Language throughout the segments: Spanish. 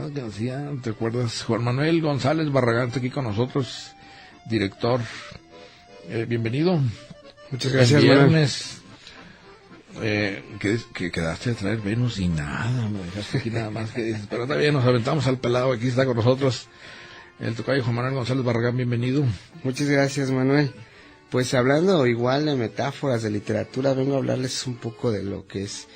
nada que hacía, ¿te acuerdas? Juan Manuel González Barragán está aquí con nosotros, director. Bienvenido. Muchas gracias, el viernes que quedaste a traer Venus y nada, me dejaste aquí nada más que dices, pero todavía nos aventamos al pelado, aquí está con nosotros el tocayo Juan Manuel González Barragán, bienvenido. Muchas gracias, Manuel. Pues hablando igual de metáforas, de literatura, vengo a hablarles un poco de lo que es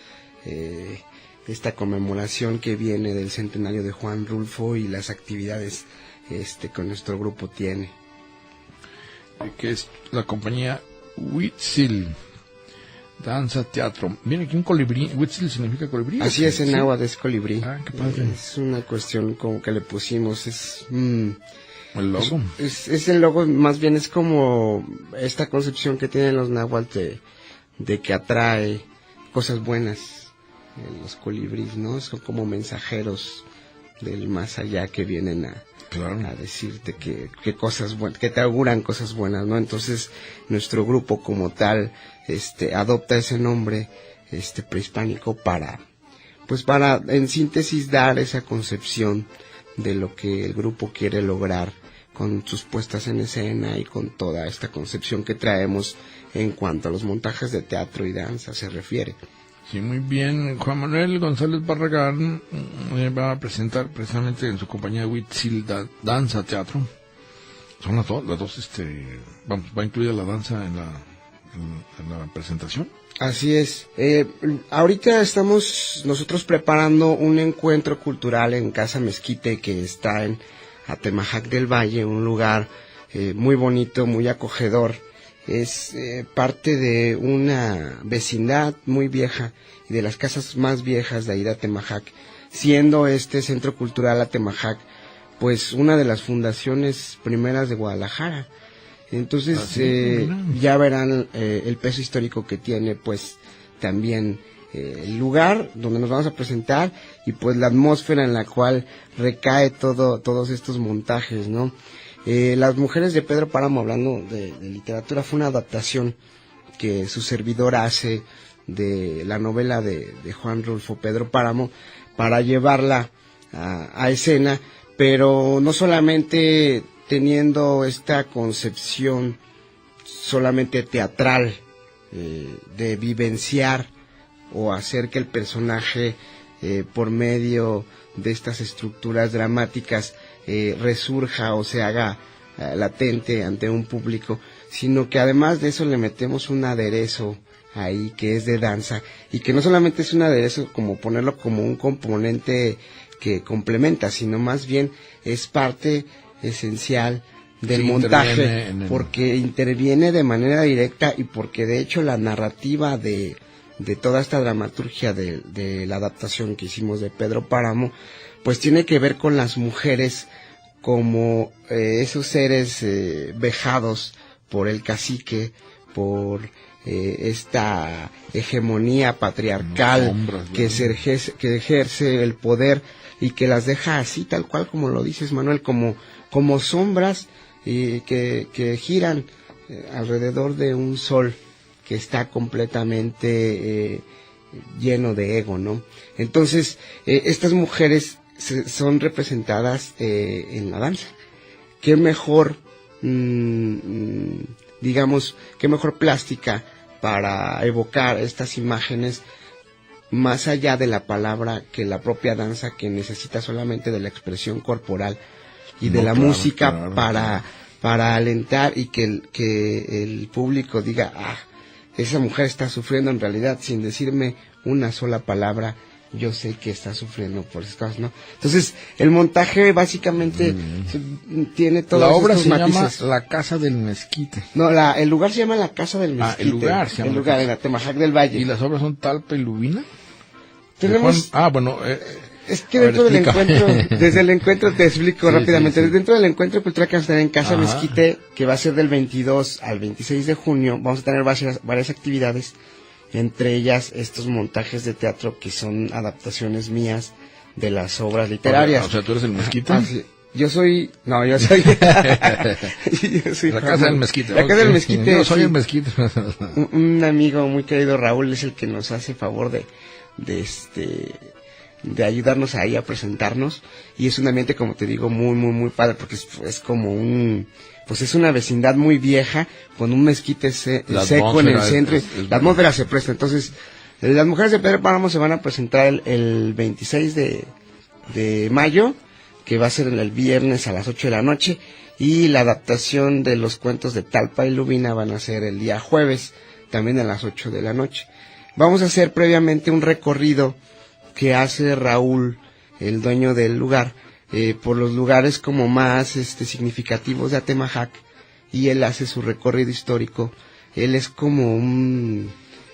esta conmemoración que viene del centenario de Juan Rulfo y las actividades que nuestro grupo tiene. Que es la compañía Huitzil, danza, teatro. Viene aquí un colibrí. Huitzil significa colibrí. Así es, en ¿sí? náhuatl es colibrí. Ah, qué padre. Es una cuestión como que le pusimos, el logo. Es el logo, más bien es como esta concepción que tienen los náhuatl de que atrae cosas buenas. Los colibríes, ¿no? Son como mensajeros del más allá que vienen a decirte que cosas buenas, que te auguran cosas buenas, ¿no? Entonces, nuestro grupo como tal, adopta ese nombre, prehispánico para, en síntesis, dar esa concepción de lo que el grupo quiere lograr con sus puestas en escena y con toda esta concepción que traemos en cuanto a los montajes de teatro y danza se refiere. Sí, muy bien. Juan Manuel González Barragán va a presentar precisamente en su compañía Huitzil Danza Teatro. Son las dos, va incluida la danza en la presentación. Así es. Ahorita estamos nosotros preparando un encuentro cultural en Casa Mezquite que está en Atemajac del Valle, un lugar muy bonito, muy acogedor. Es parte de una vecindad muy vieja y de las casas más viejas de ahí de Atemajac, siendo este centro cultural Atemajac pues una de las fundaciones primeras de Guadalajara. Entonces ya verán el peso histórico que tiene pues también el lugar donde nos vamos a presentar y pues la atmósfera en la cual recae todos estos montajes, ¿no? Las mujeres de Pedro Páramo, hablando de literatura, fue una adaptación que su servidor hace de la novela de Juan Rulfo Pedro Páramo para llevarla a escena, pero no solamente teniendo esta concepción solamente teatral de vivenciar o hacer que el personaje por medio de estas estructuras dramáticas resurja o se haga latente ante un público, sino que además de eso le metemos un aderezo ahí que es de danza y que no solamente es un aderezo como ponerlo como un componente que complementa, sino más bien es parte esencial del montaje porque interviene de manera directa y porque de hecho la narrativa de toda esta dramaturgia de la adaptación que hicimos de Pedro Páramo pues tiene que ver con las mujeres como esos seres vejados por el cacique, por esta hegemonía patriarcal que ejerce el poder y que las deja así tal cual como lo dices, Manuel, como sombras que giran alrededor de un sol que está completamente lleno de ego, ¿no? Entonces estas mujeres son representadas en la danza. Qué mejor qué mejor plástica para evocar estas imágenes más allá de la palabra que la propia danza, que necesita solamente de la expresión corporal y de la música para alentar y que el público diga, esa mujer está sufriendo en realidad, sin decirme una sola palabra, yo sé que está sufriendo por esas cosas, ¿no? Entonces, el montaje básicamente tiene todos estos matices. La obra se llama La Casa del Mezquite. No, el lugar se llama La Casa del Mezquite. El lugar se llama. El lugar, en Atemajac del Valle. ¿Y las obras son Talpa y Lubina? Tenemos... es que dentro del encuentro, desde el encuentro te explico rápidamente. Dentro del encuentro cultural que vamos a tener en Casa Mezquite, que va a ser del 22 al 26 de junio, vamos a tener varias actividades. Entre ellas estos montajes de teatro que son adaptaciones mías de las obras literarias. O sea, ¿tú eres el Mezquite? Yo soy la Casa del Mezquite. La Casa del Mezquite. Yo soy el Mezquite. Un amigo muy querido, Raúl, es el que nos hace favor de ayudarnos ahí a presentarnos, y es un ambiente, como te digo, muy, muy, muy padre, porque es como pues es una vecindad muy vieja, con un mezquite seco en el centro, la atmósfera se presta. Entonces, las mujeres de Pedro Páramo se van a presentar el 26 de mayo, que va a ser el viernes a las 8 de la noche, y la adaptación de los cuentos de Talpa y Lubina van a ser el día jueves, también a las 8 de la noche. Vamos a hacer previamente un recorrido que hace Raúl, el dueño del lugar, por los lugares como más significativos de Atemajac, y él hace su recorrido histórico. Él es como un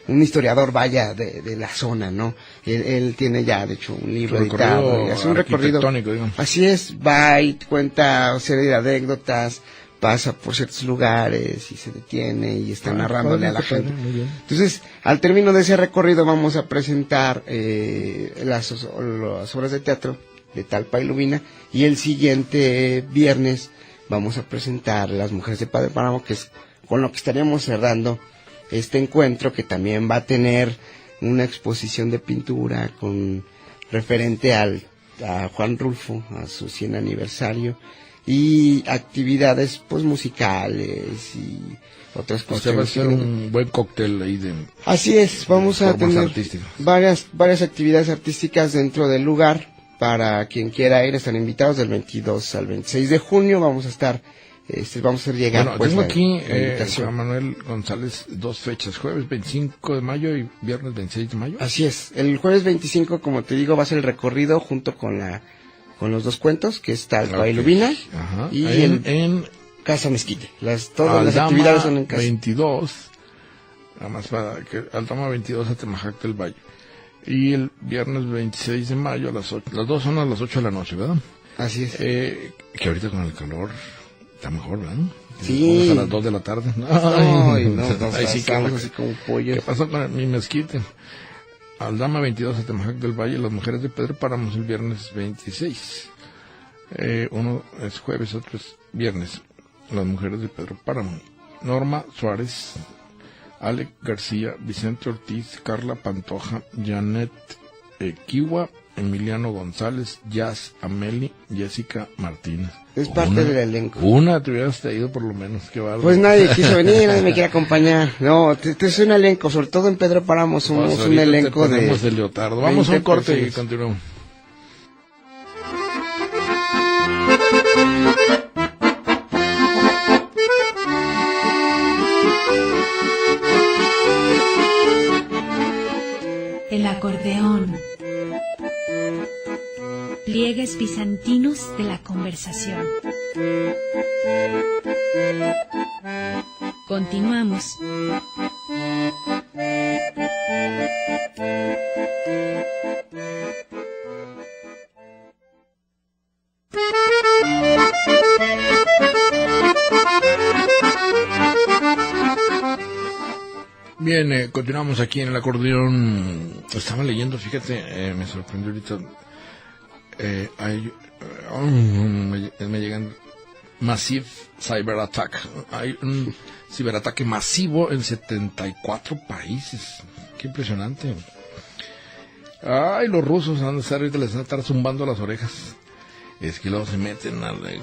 historiador, vaya, de la zona, ¿no? Él tiene ya, de hecho, un libro editado, y hace un recorrido. Así es, va y cuenta una serie de anécdotas, pasa por ciertos lugares y se detiene y está narrándole a la gente. Entonces, al término de ese recorrido vamos a presentar las obras de teatro de Talpa y Lubina, y el siguiente viernes vamos a presentar Las Mujeres de Padre Páramo, que es con lo que estaríamos cerrando este encuentro, que también va a tener una exposición de pintura con referente a Juan Rulfo, a su 100 aniversario, y actividades pues musicales y otras cosas. O sea, va a ser un buen cóctel ahí de... Así es, vamos a tener varias actividades artísticas dentro del lugar. Para quien quiera ir, están invitados del 22 al 26 de junio. Vamos a estar, vamos a hacer llegar. Bueno, pues, tengo aquí, Juan Manuel González, 2 fechas, jueves 25 de mayo y viernes 26 de mayo. Así es, el jueves 25, como te digo, va a ser el recorrido junto con los 2 cuentos, que es Talpa y Lubina. Ajá. Y en Casa Mezquite. Todas las Aldama actividades son en casa. 22, nada más para que Aldama 22 a Atemajac del Valle. Y el viernes 26 de mayo a las 8, las dos son a las 8 de la noche, ¿verdad? Así es. Que ahorita con el calor está mejor, ¿verdad? Sí. Vamos a las 2 de la tarde. Ay, no, ahí sí que así como pollo. ¿Qué pasó con mi mezquite? Aldama 22 a Atemajac del Valle, Las Mujeres de Pedro Páramo el viernes 26. Uno es jueves, otro es viernes. Las Mujeres de Pedro Páramo. Norma Suárez, Alec García, Vicente Ortiz, Carla Pantoja, Janet Kiwa, Emiliano González, Jazz Ameli, Jessica Martínez. Es parte del elenco. Una te hubieras traído por lo menos, que valga. Pues nadie quiso venir, nadie me quiere acompañar. No, es un elenco, sobre todo en Pedro Páramo somos un elenco de leotardo. Vamos a un corte y continuamos. El acordeón. Pliegues bizantinos de la conversación. Continuamos. Bien, continuamos aquí en el acordeón. Estaba leyendo, fíjate, me sorprendió ahorita. Me llegan Massive Cyber Attack. Hay un ciberataque masivo en 74 países. Qué impresionante. Ay, los rusos han de estar ahorita, les van a estar zumbando las orejas. Es que luego se meten,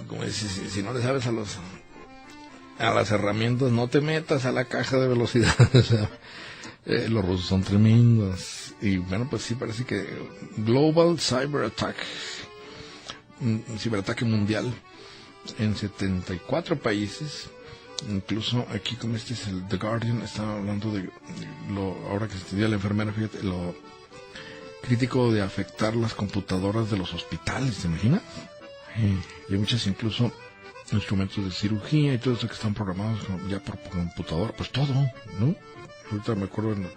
como si no le sabes a las herramientas, no te metas a la caja de velocidad. O sea, los rusos son tremendos. Y bueno, pues sí, parece que Global Cyber Attack, un ciberataque mundial en 74 países. Incluso aquí, como este es el The Guardian, estaba hablando de ahora que se estudia la enfermera, fíjate, lo crítico de afectar las computadoras de los hospitales, ¿te imaginas? Y hay muchas incluso instrumentos de cirugía y todo eso que están programados ya por computadora, pues todo, ¿no? Ahorita me acuerdo en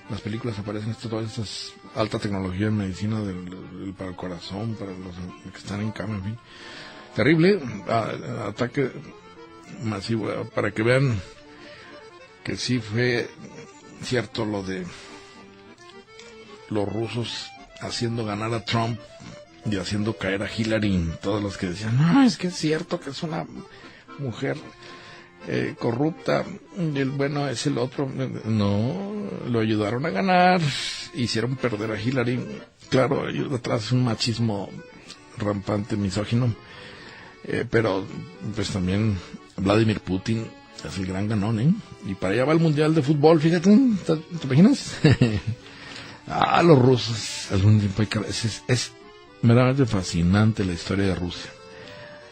las películas aparecen todas estas alta tecnología en medicina para el corazón, para los que están en cama, en fin. Terrible ataque masivo, para que vean que sí fue cierto lo de los rusos haciendo ganar a Trump y haciendo caer a Hillary. Todos los que decían, no, es que es cierto que es una mujer corrupta y el bueno es el otro. No, lo ayudaron a ganar hicieron perder a Hillary. Claro, hay detrás un machismo rampante, misógino, pero pues también Vladimir Putin es el gran ganón, ¿eh? Y para allá va el Mundial de Fútbol, fíjate, ¿te imaginas? Los rusos, algún tiempo es verdaderamente fascinante la historia de Rusia.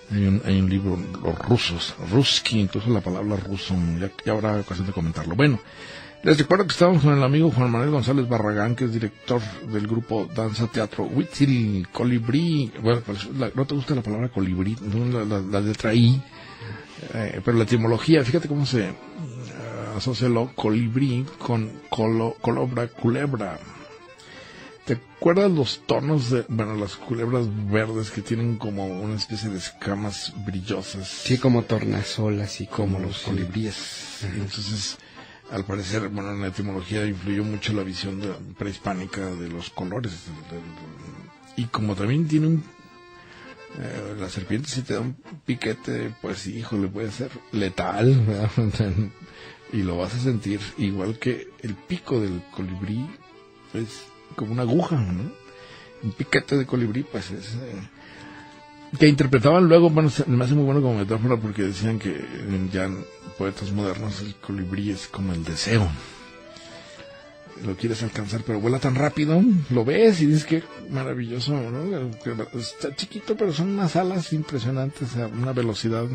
Hay un libro, los rusos, Ruski, incluso la palabra ruso, ya habrá ocasión de comentarlo. Bueno, les recuerdo que estamos con el amigo Juan Manuel González Barragán, que es director del grupo Danza Teatro Huitzil, Colibrí. Bueno, pues, no te gusta la palabra colibrí, la letra I, pero la etimología, fíjate cómo se asocia lo colibrí con colobra, culebra. ¿Te acuerdas los tonos de, las culebras verdes que tienen como una especie de escamas brillosas? Sí, como tornasol, así como los colibríes. Entonces, al parecer, en la etimología influyó mucho la visión prehispánica de los colores. Y como también tiene la serpiente, si te da un piquete, pues híjole, puede ser letal, ¿verdad? Y lo vas a sentir igual que el pico del colibrí, pues como una aguja, ¿no? Un piquete de colibrí, pues es... que interpretaban luego, me hace muy bueno como metáfora, porque decían que ya en poetas modernos el colibrí es como el deseo. Lo quieres alcanzar, pero vuela tan rápido, lo ves y dices que maravilloso, ¿no? Está chiquito, pero son unas alas impresionantes a una velocidad.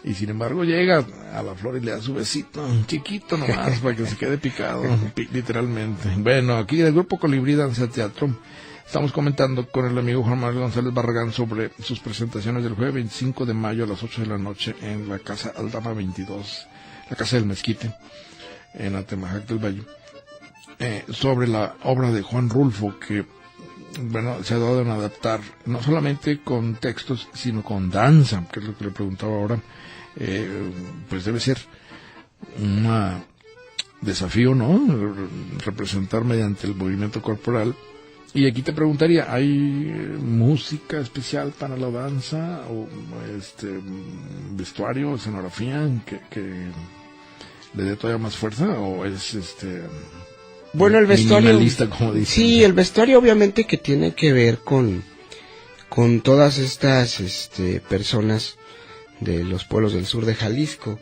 Y sin embargo llega a la flor y le da su besito, chiquito nomás, para que se quede picado, literalmente. Bueno, aquí en el grupo Colibrí Danza Teatro estamos comentando con el amigo Juan Manuel González Barragán sobre sus presentaciones del jueves 25 de mayo a las 8 de la noche en la Casa Aldama 22, la Casa del Mezquite, en Atemajac del Valle, sobre la obra de Juan Rulfo, que se ha dado en adaptar no solamente con textos, sino con danza, que es lo que le preguntaba ahora. Pues debe ser un desafío, ¿no? Representar mediante el movimiento corporal. Y aquí te preguntaría, ¿hay música especial para la danza o vestuario, escenografía que le dé todavía más fuerza, o es bueno, el vestuario, minimalista, como dicen? Sí, el vestuario obviamente que tiene que ver con todas estas personas de los pueblos del sur de Jalisco.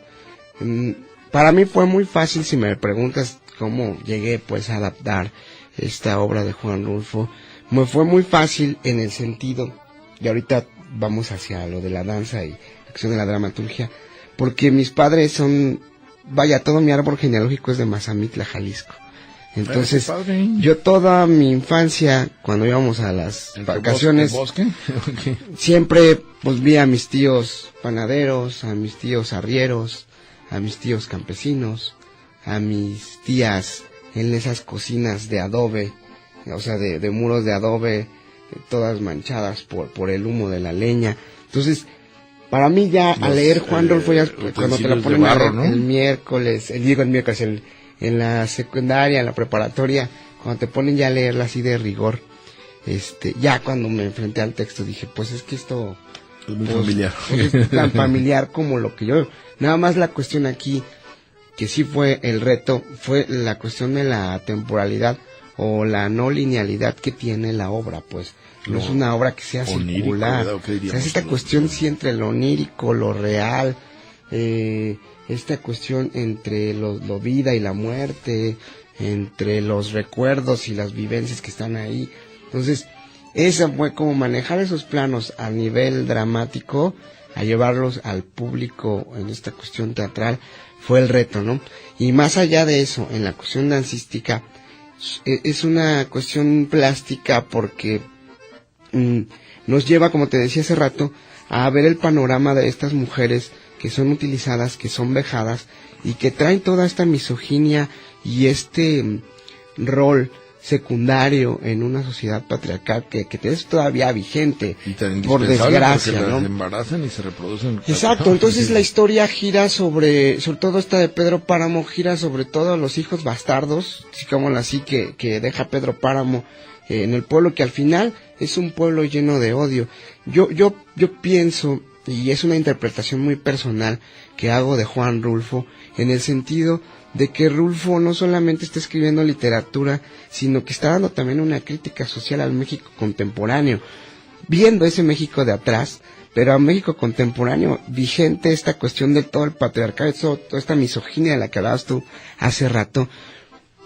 Para mí fue muy fácil, si me preguntas cómo llegué pues a adaptar esta obra de Juan Rulfo. Me fue muy fácil en el sentido, y ahorita vamos hacia lo de la danza y la acción de la dramaturgia, porque mis padres son, todo mi árbol genealógico es de Mazamitla, Jalisco. Entonces, yo toda mi infancia, cuando íbamos a las vacaciones, ¿Bosque? Okay. Siempre pues vi a mis tíos panaderos, a mis tíos arrieros, a mis tíos campesinos, a mis tías en esas cocinas de adobe, o sea, de muros de adobe, todas manchadas por el humo de la leña. Entonces, para mí ya al leer Juan Rulfo, cuando te lo ponen barro, ¿no? el miércoles, en la secundaria, en la preparatoria, cuando te ponen ya a leerla así de rigor, ya cuando me enfrenté al texto dije, pues es que esto es muy familiar. Pues es tan familiar como lo que yo. Nada más la cuestión aquí, que sí fue el reto, fue la cuestión de la temporalidad o la no linealidad que tiene la obra, pues. No es una obra que sea circular. O sea, es esta cuestión sí entre lo onírico, lo real, esta cuestión entre lo vida y la muerte, entre los recuerdos y las vivencias que están ahí. Entonces, esa fue como manejar esos planos a nivel dramático, a llevarlos al público en esta cuestión teatral, fue el reto, ¿no? Y más allá de eso, en la cuestión dancística, es una cuestión plástica porque nos lleva, como te decía hace rato, a ver el panorama de estas mujeres que son utilizadas, que son vejadas y que traen toda esta misoginia y este rol secundario en una sociedad patriarcal que es todavía vigente, por desgracia, ¿no? Se embarazan y se reproducen. Exacto, entonces la historia gira sobre todo esta de Pedro Páramo, gira sobre todo los hijos bastardos, así que deja Pedro Páramo en el pueblo, que al final es un pueblo lleno de odio. Yo pienso, y es una interpretación muy personal que hago de Juan Rulfo, en el sentido de que Rulfo no solamente está escribiendo literatura, sino que está dando también una crítica social al México contemporáneo, viendo ese México de atrás, pero a México contemporáneo vigente esta cuestión de todo el patriarcado, toda esta misoginia de la que hablabas tú hace rato,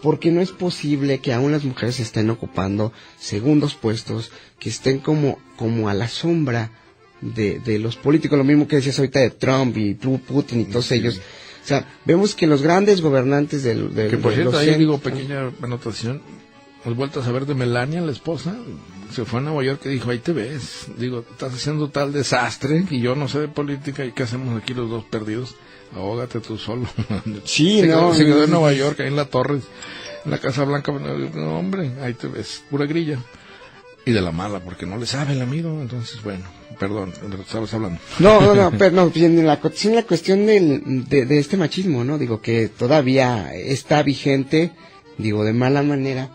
porque no es posible que aún las mujeres estén ocupando segundos puestos, que estén como a la sombra de los políticos, lo mismo que decías ahorita de Trump y Putin y todos ellos. O sea, vemos que los grandes gobernantes que por cierto, ahí digo, pequeña anotación, has vuelto a saber de Melania, la esposa, se fue a Nueva York y dijo, ahí te ves, digo, estás haciendo tal desastre y yo no sé de política y qué hacemos aquí los dos perdidos, ahógate tú solo. Sí, se quedó en Nueva York, ahí en la Torre, en la Casa Blanca, no, hombre, ahí te ves, pura grilla. Y de la mala, porque no le sabe el amigo, entonces, bueno, perdón, de lo que estabas hablando. Pero en la cuestión de este machismo, ¿no? Digo, que todavía está vigente, digo, de mala manera,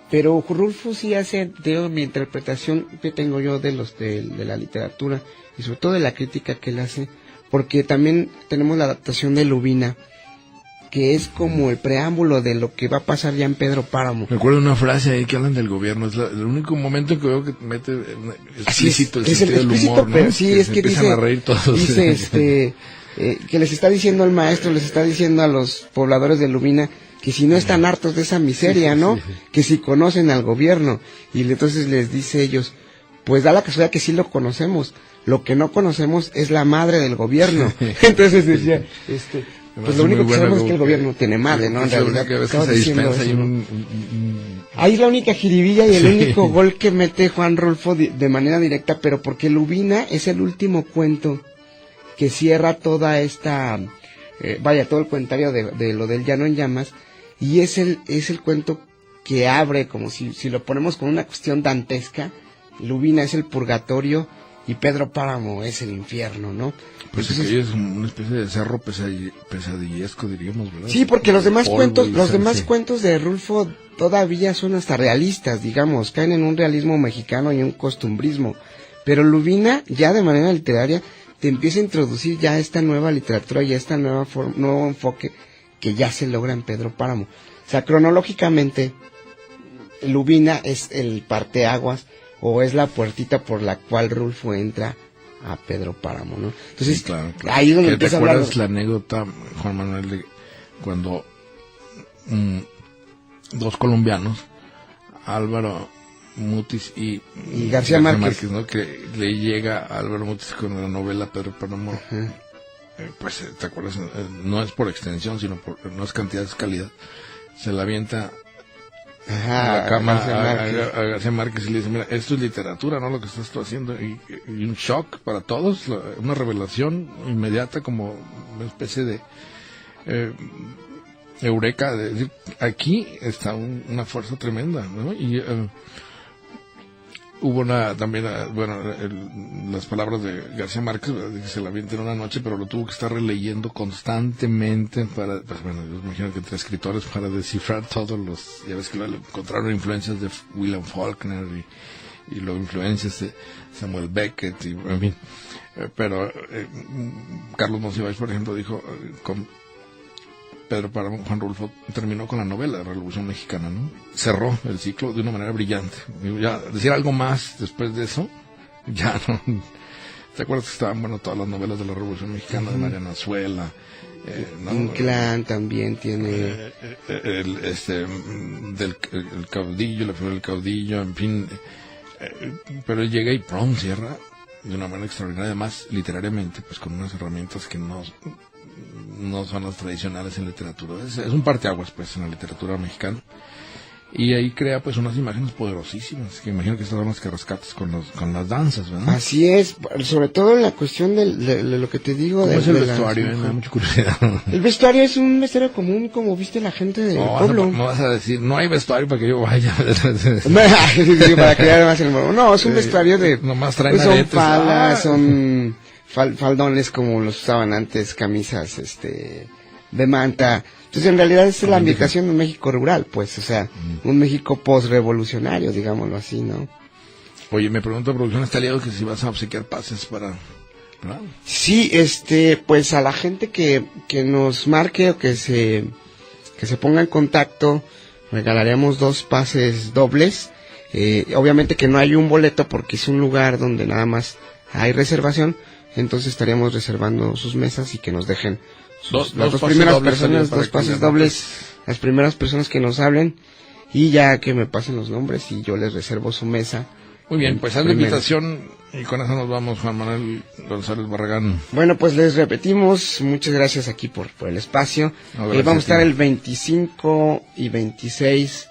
pero Rulfo sí hace, digo, mi interpretación que tengo yo de la literatura, y sobre todo de la crítica que él hace, porque también tenemos la adaptación de Lubina, que es como el preámbulo de lo que va a pasar ya en Pedro Páramo. Recuerdo una frase ahí que hablan del gobierno, es el único momento en que veo que mete explícito el sentido del humor, ¿no? Pero sí, que es que empiezan a reír todos. Dice que les está diciendo el maestro, les está diciendo a los pobladores de Lubina que si no están hartos de esa miseria, ¿no? Que si conocen al gobierno. Y entonces les dice ellos, pues da la casualidad que sí lo conocemos, lo que no conocemos es la madre del gobierno. Entonces decía, pues lo único que sabemos es que el gobierno tiene madre, ¿no? En realidad, ahí es la única jiribilla y el único gol que mete Juan Rulfo de manera directa, pero porque Lubina es el último cuento que cierra toda esta, todo el comentario de lo del Llano en Llamas, y es el cuento que abre, como si lo ponemos con una cuestión dantesca, Lubina es el purgatorio y Pedro Páramo es el infierno, ¿no? Pues entonces, es una especie de cerro pesadillesco, diríamos, ¿verdad? Sí, porque los demás cuentos de Rulfo todavía son hasta realistas, digamos, caen en un realismo mexicano y un costumbrismo, pero Lubina ya de manera literaria te empieza a introducir ya esta nueva literatura y esta nuevo enfoque que ya se logra en Pedro Páramo. O sea, cronológicamente Lubina es el parteaguas o es la puertita por la cual Rulfo entra a Pedro Páramo, ¿no? Entonces, sí, claro. Ahí es donde ¿Te empieza a hablar. acuerdas la anécdota, Juan Manuel, de cuando dos colombianos, Álvaro Mutis y García Márquez, ¿no? Que le llega a Álvaro Mutis con la novela Pedro Páramo, pues, ¿te acuerdas? No es por extensión, sino no es cantidad, es calidad. Se la avienta a la cama a García Márquez y le dice, mira, esto es literatura, ¿no? Lo que estás tú haciendo, y un shock para todos, una revelación inmediata, como una especie de eureka, de decir, aquí está una fuerza tremenda, ¿no? Y hubo también, las palabras de García Márquez, que se la avienta en una noche, pero lo tuvo que estar releyendo constantemente para, pues bueno, yo imagino que entre escritores para descifrar todos ya ves que lo encontraron influencias de William Faulkner y luego influencias de Samuel Beckett, y en fin, pero Carlos Monsiváis, por ejemplo, dijo, con Pedro Páramo, Juan Rulfo terminó con la novela de la Revolución Mexicana, ¿no? Cerró el ciclo de una manera brillante. Ya decir algo más después de eso, ya no. ¿Te acuerdas que estaban, todas las novelas de la Revolución Mexicana, de Mariana Azuela? Inclán también tiene... el caudillo, la figura del caudillo, en fin. Pero él llega y pronto cierra de una manera extraordinaria, además literariamente, pues con unas herramientas que no son las tradicionales en literatura. Es un parteaguas, pues, en la literatura mexicana. Y ahí crea, pues, unas imágenes poderosísimas, que imagino que son las que rescatas con las danzas, ¿verdad? Así es, sobre todo en la cuestión de lo que te digo. ¿Cómo es el vestuario? Me da mucha curiosidad. El vestuario es un vestuario común, como viste la gente del pueblo. No vas a decir, no hay vestuario para que yo vaya. Para crear más el morbo. No, es un vestuario de... Nomás traen son aretes. falas, son faldones como los usaban antes, camisas, de manta. Entonces, en realidad, esa es la ambientación de un México rural, pues, o sea, un México post-revolucionario, digámoslo así, ¿no? Oye, me pregunta producción, está liado que si vas a obsequiar pases para ¿verdad? Sí, pues a la gente que nos marque o que se ponga en contacto, regalaremos 2 pases dobles. Obviamente que no hay un boleto porque es un lugar donde nada más hay reservación, entonces estaríamos reservando sus mesas y que nos dejen las dos primeras personas, 2 pases dobles, las primeras personas que nos hablen, y ya que me pasen los nombres y yo les reservo su mesa. Muy bien, pues haz la invitación y con eso nos vamos, Juan Manuel González Barragán. Bueno, pues les repetimos, muchas gracias aquí por el espacio. No, Vamos a estar el 25 y 26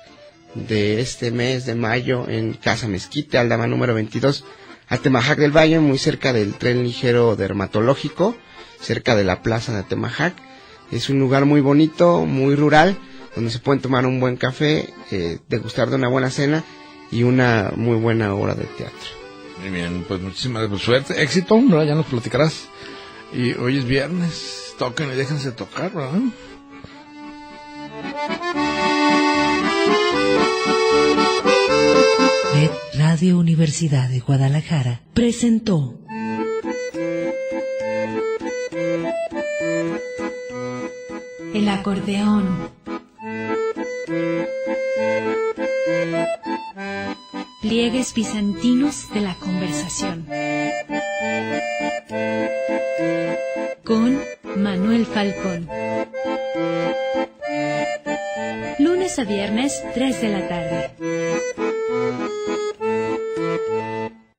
de este mes de mayo en Casa Mezquite, Aldama número 22, Atemajac del Valle, muy cerca del tren ligero dermatológico, cerca de la plaza de Atemajac. Es un lugar muy bonito, muy rural, donde se pueden tomar un buen café, degustar de una buena cena y una muy buena obra de teatro. Muy bien, pues muchísimas suerte, éxito, ¿verdad? Ya nos platicarás. Y hoy es viernes, toquen y déjense tocar, ¿verdad? Red Radio Universidad de Guadalajara presentó El acordeón. Pliegues bizantinos de la conversación. Con Manuel Falcón. Lunes a viernes, 3 de la tarde.